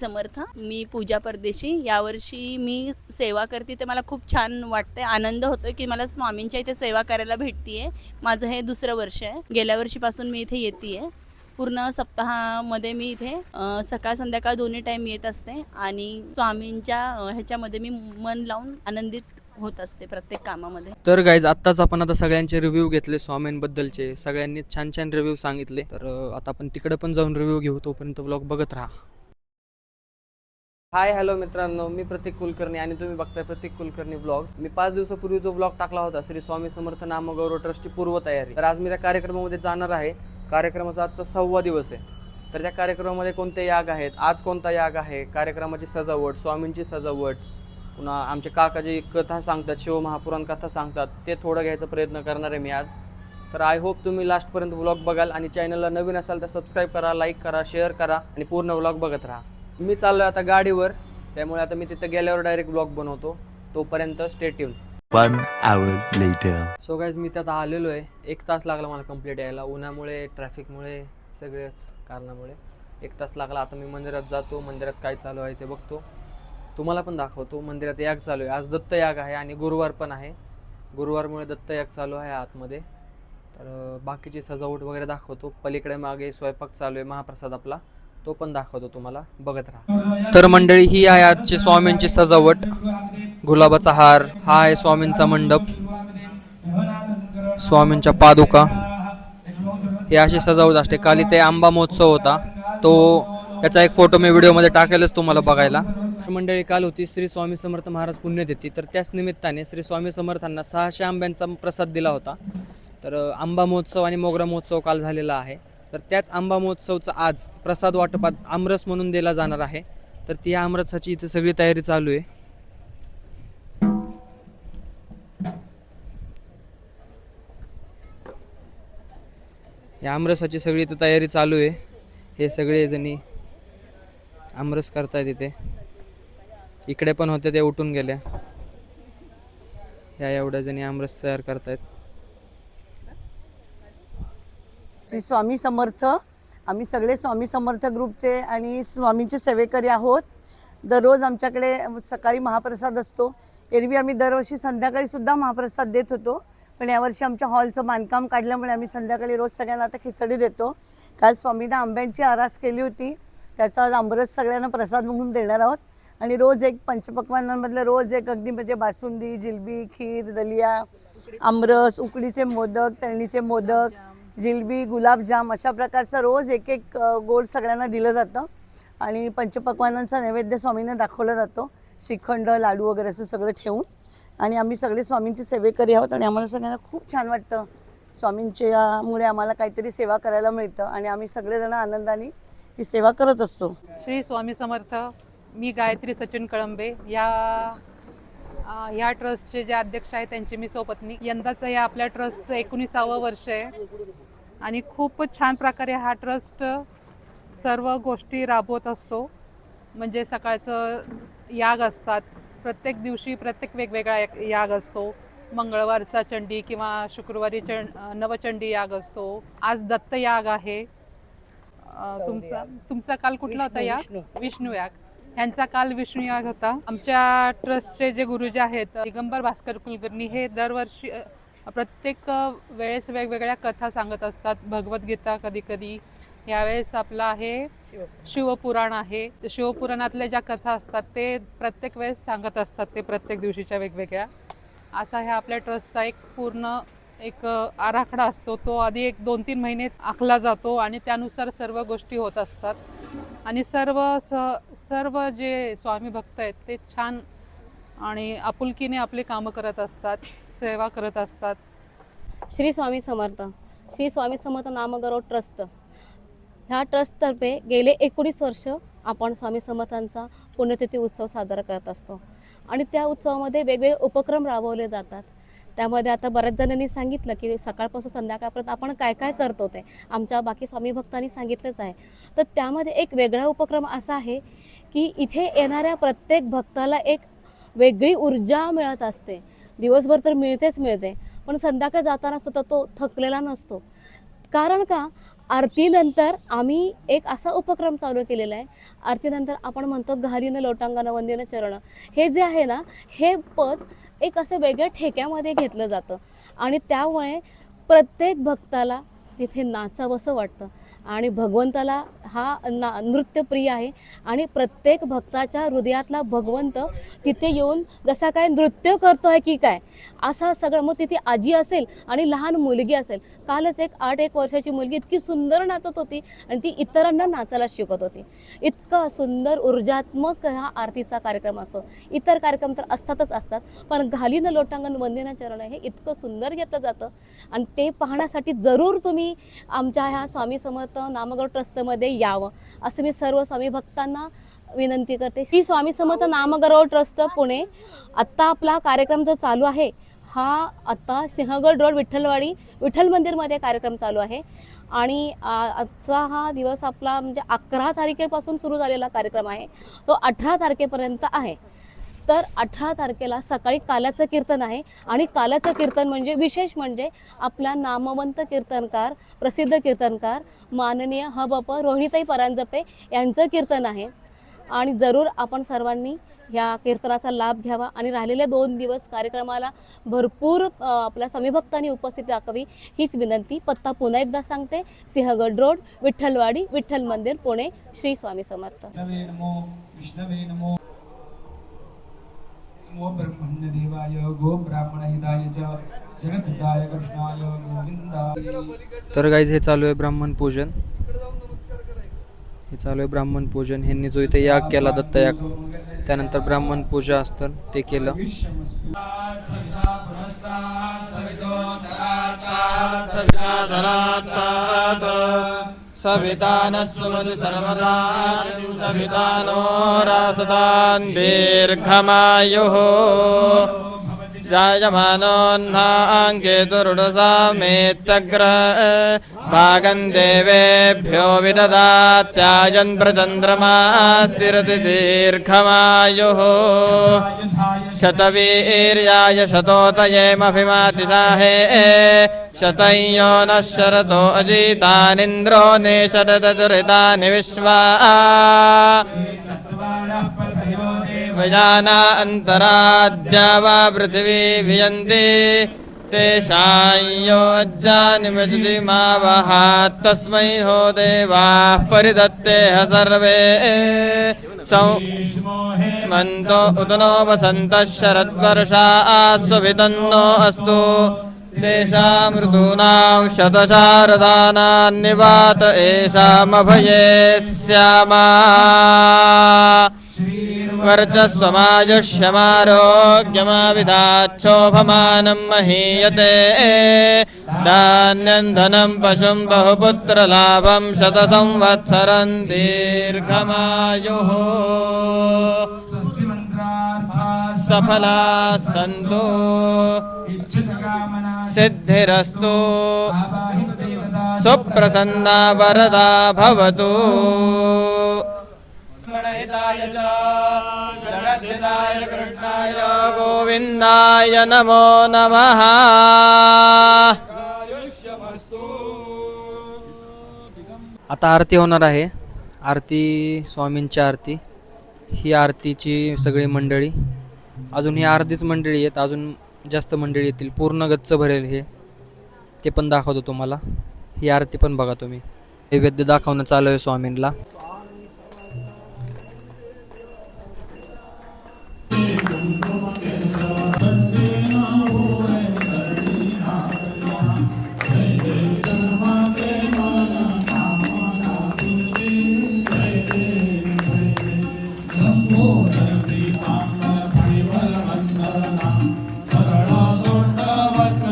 समर्थ. मी पूजा परदेशी. यावर्षी मी सेवा करते ते मला खूप छान वाटते. आनंद होतो की मला स्वामींच्या इथे सेवा करायला भेटते. माझं हे दुसरं वर्ष आहे. गेल्या वर्षीपासून मी इथे येते आहे. पूर्ण सप्ताहामध्ये मी इथे सकाळ संध्याकाळ दोन्ही टाईम येत असते आणि स्वामींच्या ह्याच्यामध्ये मी मन लावून आनंदित होत असते प्रत्येक कामामध्ये. तर गाईज आत्ताच आपण आता सगळ्यांचे रिव्ह्यू घेतले स्वामींबद्दलचे. सगळ्यांनी छान छान रिव्ह्यू सांगितले. तर आता आपण तिकडे पण जाऊन रिव्ह्यू घेऊ. तोपर्यंत व्लॉग बघत राहा. हाय हॅलो मित्रांनो, मी प्रतीक कुलकर्णी आणि तुम्ही बघताय प्रतीक कुलकर्णी व्लॉग्स. मी 5 दिवसापूर्वी जो व्लॉग टाकला होता श्री स्वामी समर्थ नामगौरव ट्रस्टची पूर्वतयारी, तर आज मी त्या कार्यक्रमामध्ये जाणार आहे. कार्यक्रमाचा आजचा 6वा दिवस आहे. तर त्या कार्यक्रमामध्ये कोणते याग आहेत, आज कोणता याग आहे, कार्यक्रमाची सजावट, स्वामींची सजावट, पुन्हा आमचे काका जी कथा सांगतात, शिवमहापुराण कथा सांगतात, ते थोडं घ्यायचा प्रयत्न करणार आहे मी आज. तर आय होप तुम्ही लास्टपर्यंत व्लॉग बघाल आणि चॅनलला नवीन असाल तर सबस्क्राईब करा, लाईक करा, शेअर करा आणि पूर्ण व्लॉग बघत राहा. मी चाललोय आता गाडीवर, त्यामुळे आता मी तिथे गेल्यावर डायरेक्ट व्लॉग बनवतो. तोपर्यंत stay tune. 1 hour later. So guys मी त्यात आलेलो आहे. 1 तास लागला मला कंप्लीट यायला. उन्हामुळे, ट्रॅफिकमुळे, सगळ्याच कारणामुळे 1 तास लागला. आता मी मंदिरात जातो. मंदिरात काय चालू आहे ते बघतो, तुम्हाला पण दाखवतो. मंदिरात याग चालू आहे. आज दत्त याग आहे आणि गुरुवार पण आहे. गुरुवारमुळे दत्त याग चालू आहे आतमध्ये. तर बाकीची सजावट वगैरे दाखवतो. पलीकडे मागे स्वयंपाक चालू आहे, महाप्रसाद आपला, तो पण दाखवतो तुम्हाला. बघत राहा. तर मंडळी, ही आहे आजची स्वामींची सजावट. गुलाबाचा हार, हा आहे स्वामींचा मंडप, स्वामींच्या पादुका, ही अशी सजावट असते. काल इथे आंबा महोत्सव होता, तो त्याचा एक फोटो मी व्हिडिओमध्ये टाकेलच तुम्हाला बघायला. मंडळी, काल होती श्री स्वामी समर्थ महाराज पुण्यतिथी. तर त्याच निमित्ताने श्री स्वामी समर्थांना 600 आंब्यांचा प्रसाद दिला होता. तर आंबा महोत्सव आणि मोगरा महोत्सव काल झालेला आहे. तर त्याच आंबा महोत्सवचा आज प्रसाद वाटपात आमरस म्हणून दिला जाणार आहे. तर ती आमरसाची इथे सगळी तयारी चालू आहे. या आमरसाची सगळी इथे तयारी चालू आहे. हे सगळे जणी आमरस करतायत इथे. इकडे पण होते, ते उठून गेल्या. ह्या एवढ्या जणी आमरस तयार करतायत. श्री स्वामी समर्थ. आम्ही सगळे स्वामी समर्थ ग्रुपचे आणि स्वामींचे सेवेकरी आहोत. दररोज आमच्याकडे सकाळी महाप्रसाद असतो. एरवी आम्ही दरवर्षी संध्याकाळी सुद्धा महाप्रसाद देत होतो, पण यावर्षी आमच्या हॉलचं बांधकाम काढल्यामुळे आम्ही संध्याकाळी रोज सगळ्यांना आता खिचडी देतो. काल स्वामींना आंब्यांची आरास केली होती, त्याचा आज आंबरस सगळ्यांना प्रसाद म्हणून देणार आहोत. आणि रोज एक पंचपक्वान्नांमधलं रोज एक अगदी म्हणजे बासुंदी, जिलबी, खीर, दलिया, आमरस, उकडीचे मोदक, तळणीचे मोदक, जिलबी, गुलाबजाम, अशा प्रकारचं रोज एक एक गोड सगळ्यांना दिलं जातं. आणि पंचपक्वान्नांचा नैवेद्य स्वामींना दाखवला जातो, श्रीखंड, लाडू वगैरे असं सगळं ठेवून. आणि आम्ही सगळे स्वामींची सेवेकरी आहोत आणि आम्हाला सगळ्यांना खूप छान वाटतं. स्वामींच्यामुळे आम्हाला काहीतरी सेवा करायला मिळतं आणि आम्ही सगळेजण आनंदाने ती सेवा करत असतो. श्री स्वामी समर्थ. मी गायत्री सचिन कळंबे. या ट्रस्टचे जे अध्यक्ष आहेत त्यांची मी सौपत्नी. यंदाचं या आपल्या ट्रस्टचं 19वे वर्ष आहे आणि खूपच छान प्रकारे हा ट्रस्ट सर्व गोष्टी राबवत असतो. म्हणजे सकाळचं याग असतात, प्रत्येक दिवशी प्रत्येक वेगवेगळा याग असतो. मंगळवारचा चंडी किंवा शुक्रवारी नवचंडी याग असतो. आज दत्त याग आहे. तुमचा काल कुठला होता याग? विष्णू याग. ह्यांचा काल विष्णू याग होता. आमच्या ट्रस्टचे जे गुरुजी आहेत दिगंबर भास्कर कुलकर्णी, हे दरवर्षी प्रत्येक वेळेस वेगवेगळ्या कथा सांगत असतात. भगवद्गीता कधी कधी. यावेळेस आपला आहे शिवपुराण आहे. शिवपुराणातल्या ज्या कथा असतात ते प्रत्येक वेळेस सांगत असतात, ते प्रत्येक दिवशीच्या वेगवेगळ्या. असा ह्या आपल्या ट्रस्टचा एक पूर्ण एक आराखडा असतो. तो आधी 1-2-3 महिने आखला जातो आणि त्यानुसार सर्व गोष्टी होत असतात. आणि सर्व जे स्वामी भक्त आहेत ते छान आणि आपुलकीने आपली कामं करत असतात, सेवा करत असतात. श्री स्वामी समर्थ. श्री स्वामी समर्थ नामगौरव ट्रस्ट, ह्या ट्रस्टतर्फे गेले 19 वर्ष आपण स्वामी समर्थांचा पुण्यतिथी उत्सव साजरा करत असतो. आणि त्या उत्सवामध्ये वेगवेगळे उपक्रम राबवले जातात. त्यामध्ये आता बऱ्याच जणांनी सांगितलं की सकाळपासून संध्याकाळपर्यंत आपण काय काय करतो ते आमच्या बाकी स्वामी भक्तांनी सांगितलंच आहे. तर त्यामध्ये एक वेगळा उपक्रम असा आहे की इथे येणाऱ्या प्रत्येक भक्ताला एक वेगळी ऊर्जा मिळत असते. दिवसभर तर मिळते, पण संध्याकाळी जाताना सुद्धा तो थकलेला नसतो. कारण का आरतीनंतर आम्ही एक असा उपक्रम चालू केलेला आहे. आरतीनंतर आपण म्हणतो घालीनं लोटांगण वंदीनं चरण, हे जे आहे ना, हे पद एक असं वेगळ्या ठेक्यामध्ये घेतलं जातं आणि त्यामुळे प्रत्येक भक्ताला तिथे नाचावंसं वाटतं आणि भगवंताला हा नृत्यप्रिय आहे आणि प्रत्येक भक्ताच्या हृदयातला भगवंत तिथे येऊन जसा काय नृत्य करतो आहे की काय असा सगळं. मग तिथे आजी असेल आणि लहान मुलगी असेल. कालच एक 8 वर्षाची मुलगी इतकी सुंदर नाचत होती आणि ती इतरांना नाचायला शिकत होती. इतका सुंदर ऊर्जात्मक हा आरतीचा कार्यक्रम असतो. इतर कार्यक्रम तर असतातच असतात, पण घालीनं लोटांगण वंदीनं चरण हे इतकं सुंदर घेतलं जातं आणि ते पाहण्यासाठी जरूर तुम्ही आमच्या ह्या स्वामी समर्थ नामगौरव ट्रस्टमध्ये यावं असं मी सर्व स्वामी भक्तांना विनंती करते. श्री स्वामी समर्थ नामगौरव ट्रस्ट पुणे, आत्ता आपला कार्यक्रम जो चालू आहे हा आत्ता सिंहगड रोड विठ्ठलवाडी विठ्ठल मंदिरमध्ये कार्यक्रम चालू आहे आणि आजचा हा दिवस आपला म्हणजे 11 तारखेपासून सुरू झालेला कार्यक्रम आहे, तो 18 तारखेपर्यंत आहे. तर 18 तारखेला सकाळी काल्याचं कीर्तन आहे आणि काल्याचं कीर्तन म्हणजे विशेष म्हणजे आपला नामवंत कीर्तनकार, प्रसिद्ध कीर्तनकार माननीय हबप रोहिणीताई परांजपे यांचं कीर्तन आहे आणि जरूर आपण सर्वांनी या कीर्तनाचा लाभ घ्यावा आणि राहिलेले 2 दिवस कार्यक्रमाला भरपूर आपल्या स्वामीभक्तांनी उपस्थिती दाखवी हीच विनंती. पत्ता पुन्हा एकदा सांगते, सिंहगड रोड विठ्ठलवाडी विठ्ठल मंदिर पुणे. श्री स्वामी समर्थ. नमो ब्रह्मण्यदेवाय गो ब्राह्मणहिताय च जगद्धिताय कृष्णाय गोविंदाय. तर गाईज हे चालू आहे ब्राह्मण पूजन. हे चालू आहे ब्राह्मण पूजन. ह्यांनी जो इथे याग केला दत्त याग, त्यानंतर ब्राह्मण पूजा असतं ते केलं. सवितानस्वमति सर्वदा सवितानो रासदान् दीर्घमायुः जायमानोऽह्नाङ्केतुरुडसामेत्यग्र भागं देवेभ्यो विददात्यायन् प्रचन्द्रमास्तिरति दीर्घमायुः शतवीर्याय शतोतयेमभिमातिशाहे शतयो नः शरतो अजितानिन्द्रो नेशददुरितानि विश्वा वयाना अन्तराद्या वा पृथिवी वियन्ति तेषां यो अज्जानिमजति मा वहा तस्मै हो देवाः परिदत्तेह सर्वे मन्तो उत नो वसन्तः शरद्वर्षाः सुवितन्नो अस्तु तेषां ऋतूनां शतशारदानान्निवात एषामभये स्यामा वर्चस्वमायुष्यमारोग्यमाविदाच्छोभमानं महीयते धान्यं धनं पशुं बहुपुत्रलाभं शतसंवत्सरं दीर्घमायुः सफला सन्तु सिद्धिरस्तु सुप्रसन्ना वरदा भवतु. जगद्धिताय कृष्णाय गोविंदाय नमो नमः. आता आरती होणार आहे. आरती स्वामींची आरती. ही आरतीची सगळी मंडळी, अजून ही अर्धीच मंडळी आहेत, अजून जास्त मंडळी येतील. पूर्ण गच्च भरेल हे, ते पण दाखवतो तुम्हाला. ही आरती पण बघा तुम्ही. नैवेद्य दाखवणं चालू आहे स्वामींना.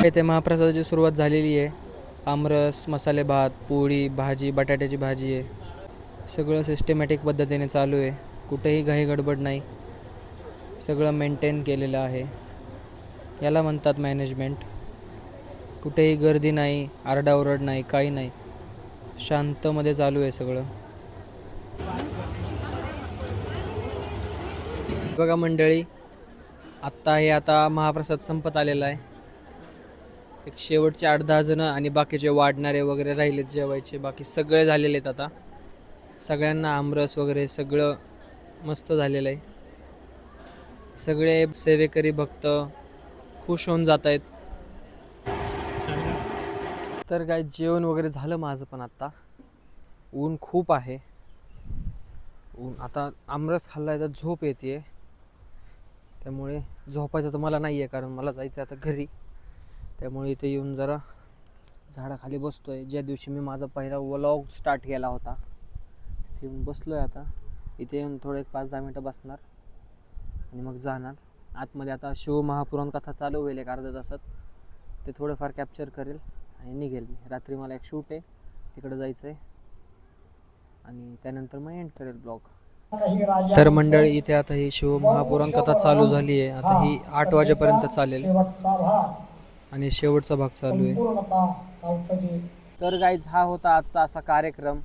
इथे महाप्रसादाची सुरुवात झालेली आहे. आमरस, मसाले भात, पोळी, भाजी, बटाट्याची भाजी आहे. सगळं सिस्टमॅटिक पद्धतीने चालू आहे. कुठेही घाई गडबड नाही. सगळं मेंटेन केलेलं आहे. याला म्हणतात मॅनेजमेंट. कुठेही गर्दी नाही, आरडाओरड नाही, काही नाही. शांतमध्ये चालू आहे सगळं. बघा मंडळी, आता महाप्रसाद संपत आलेला आहे. एक शेवटचे 8-10 जण आणि बाकीचे वाढणारे वगैरे राहिलेत जेवायचे, बाकी सगळे झालेले आहेत आता. सगळ्यांना आमरस वगैरे सगळं मस्त झालेलं आहे. सगळे सेवेकरी भक्त खुश होऊन जात आहेत. तर काय जेवण वगैरे झालं माझं पण आत्ता. ऊन खूप आहे. ऊन आता आमरस खाल्ला आहे तर झोप येते, त्यामुळे झोपायचं तर मला नाही आहे कारण मला जायचं आहे आता घरी. त्यामुळे इथे येऊन जरा झाडाखाली बसतो आहे. ज्या दिवशी मी माझा पहिला व्लॉग स्टार्ट केला होता तिथे येऊन बसलो आहे. आता इथे येऊन थोडं एक 5-10 मिनटं बसणार आणि मग जाणार आतमध्ये. आता शिवमहापुराण कथा चालू होईल एक अर्ध्या तासात, ते थोडंफार कॅप्चर करेल आणि निघेल मी. रात्री मला एक शूट आहे, तिकडं जायचं आहे आणि त्यानंतर मग एंड करेल ब्लॉग. तर मंडळी इथे आता ही शिवमहापुराण कथा चालू झाली आहे. आता ही 8 वाजेपर्यंत चालेल आणि शेवटचा भाग चालू आहे. तर गाईज हा होता आजचा असा कार्यक्रम.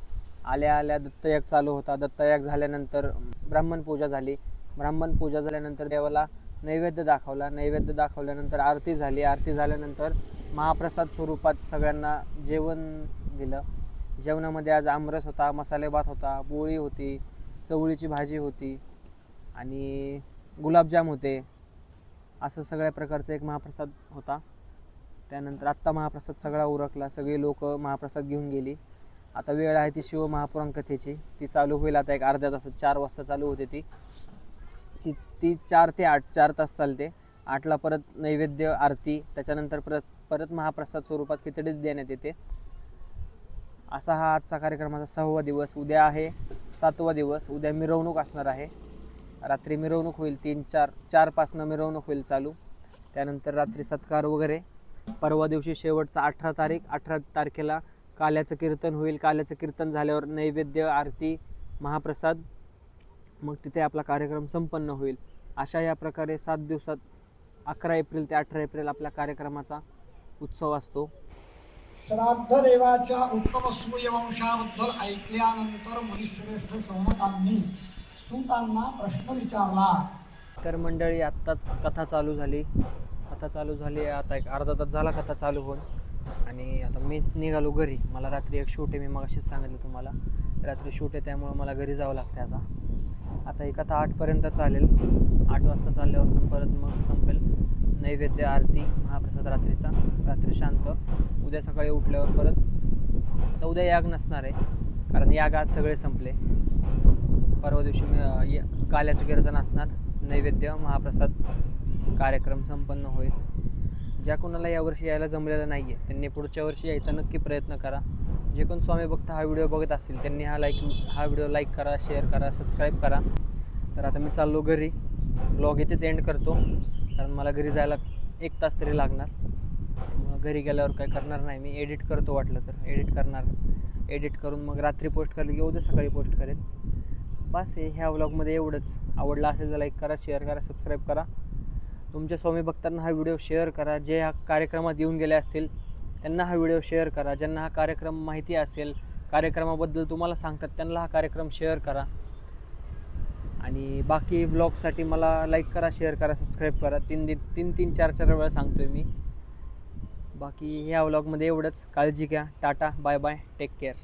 आल्या आल्या दत्तयाग चालू होता. दत्तयाग झाल्यानंतर ब्राह्मण पूजा झाली. ब्राह्मण पूजा झाल्यानंतर देवाला नैवेद्य दाखवला. नैवेद्य दाखवल्यानंतर आरती झाली. आरती झाल्यानंतर महाप्रसाद स्वरूपात सगळ्यांना जेवण दिलं. जेवणामध्ये आज आमरस होता, मसाले भात होता, पोळी होती, चवळीची भाजी होती आणि गुलाबजाम होते. असं सगळ्या प्रकारचा एक महाप्रसाद होता. त्यानंतर आत्ता महाप्रसाद सगळा उरकला. सगळी लोक महाप्रसाद घेऊन गेली. आता वेळ आहे ती शिवमहापुराण कथेची. ती चालू होईल आता एक अर्ध्या तासात. 4 वाजता चालू होते ती 4 ते 8 4 तास चालते. 8ला परत नैवेद्य आरती, त्याच्यानंतर परत महाप्रसाद स्वरूपात खिचडी देण्यात येते. असा हा आजचा कार्यक्रमाचा 6वा दिवस. उद्या आहे 7वा दिवस. उद्या मिरवणूक असणार आहे. रात्री मिरवणूक होईल 4 पासनं मिरवणूक होईल चालू. त्यानंतर रात्री सत्कार वगैरे. परवा दिवशी शेवटचा 18 तारखेला काल्याचं कीर्तन होईल. काल्याचं कीर्तन झाल्यावर नैवेद्य आरती महाप्रसाद, मग तिथे आपला कार्यक्रम संपन्न होईल. अशा या प्रकारे 7 दिवसात 11 एप्रिल ते 18 एप्रिल आपल्या कार्यक्रमाचा उत्सव असतो. श्राद्ध देवाच्या उत्तम सूर्यवंशाबद्दल ऐकल्यानंतर मुनिश्रेष्ठ शौनकांनी सूतांना प्रश्न विचारला. तर मंडळी आत्ताच कथा चालू झाली. आता एक अर्धा तास झाला कथा चालू होऊन आणि आता मीच निघालो घरी. मला रात्री एक शूट आहे, मी मगाशीच सांगितलं तुम्हाला. रात्री शूट आहे त्यामुळे मला घरी जावं लागतं. आता ही कथा 8पर्यंत चालेल. 8 वाजता चालल्यावर परत मग संपेल. नैवेद्य आरती महाप्रसाद रात्री शांत. उद्या सकाळी उठल्यावर परत. आता उद्या याग नसणार आहे कारण याग आज सगळे संपले. परवा दिवशी काल्याचं कीर्तन असणार. नैवेद्य महाप्रसाद कार्यक्रम संपन्न होईल. ज्या कोणाला यावर्षी यायला जमलेलं नाही आहे त्यांनी पुढच्या वर्षी यायचा नक्की प्रयत्न करा. जे कोण स्वामी भक्त हा व्हिडिओ बघत असतील त्यांनी हा व्हिडिओ लाईक करा, शेअर करा, सबस्क्राईब करा. तर आता मी चाललो घरी. ब्लॉग इथेच एंड करतो कारण मला घरी जायला 1 तास तरी लागणार. मग घरी गेल्यावर काय करणार नाही मी, एडिट करतो. वाटलं तर एडिट करणार. एडिट करून मग रात्री पोस्ट करली की उद्या सकाळी पोस्ट करेल. बस ह्या व्लॉगमध्ये एवढंच. आवडला असेल तर लाईक करा, शेअर करा, सबस्क्राईब करा. तुमच्या स्वामी भक्तांना हा व्हिडिओ शेअर करा. जे ह्या कार्यक्रमात येऊन गेले असतील त्यांना हा व्हिडिओ शेअर करा. ज्यांना हा कार्यक्रम माहिती असेल, कार्यक्रमाबद्दल तुम्हाला सांगतात, त्यांना हा कार्यक्रम शेअर करा. आणि बाकी व्लॉगसाठी मला लाईक करा, शेअर करा, सबस्क्राईब करा. 3-4 वेळा सांगतोय मी. बाकी ह्या व्लॉगमध्ये एवढंच. काळजी घ्या. Tata, bye bye, take care.